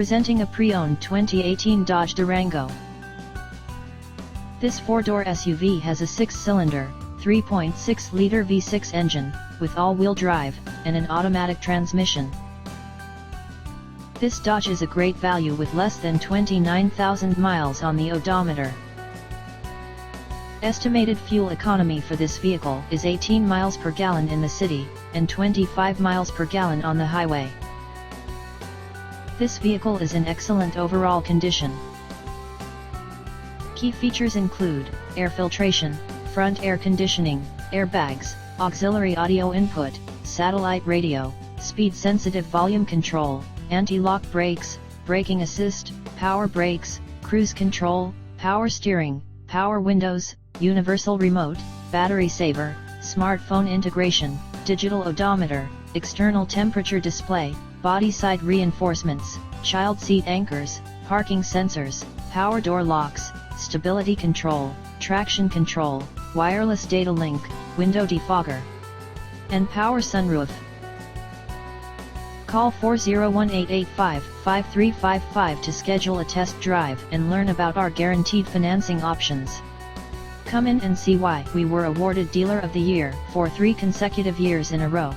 Presenting a pre-owned 2018 Dodge Durango. This four-door SUV has a 6-cylinder, 3.6-liter V6 engine, with all-wheel drive, and an automatic transmission. This Dodge is a great value with less than 29,000 miles on the odometer. Estimated fuel economy for this vehicle is 18 miles per gallon in the city, and 25 miles per gallon on the highway. This vehicle is in excellent overall condition. Key features include air filtration, front air conditioning, airbags, auxiliary audio input, satellite radio, speed-sensitive volume control, anti-lock brakes, braking assist, power brakes, cruise control, power steering, power windows, universal remote, battery saver, smartphone integration, digital odometer, external temperature display, body side reinforcements, child seat anchors, parking sensors, power door locks, stability control, traction control, wireless data link, window defogger, and power sunroof. Call 401-885-5355 to schedule a test drive and learn about our guaranteed financing options. Come in and see why we were awarded Dealer of the Year for 3 consecutive years in a row.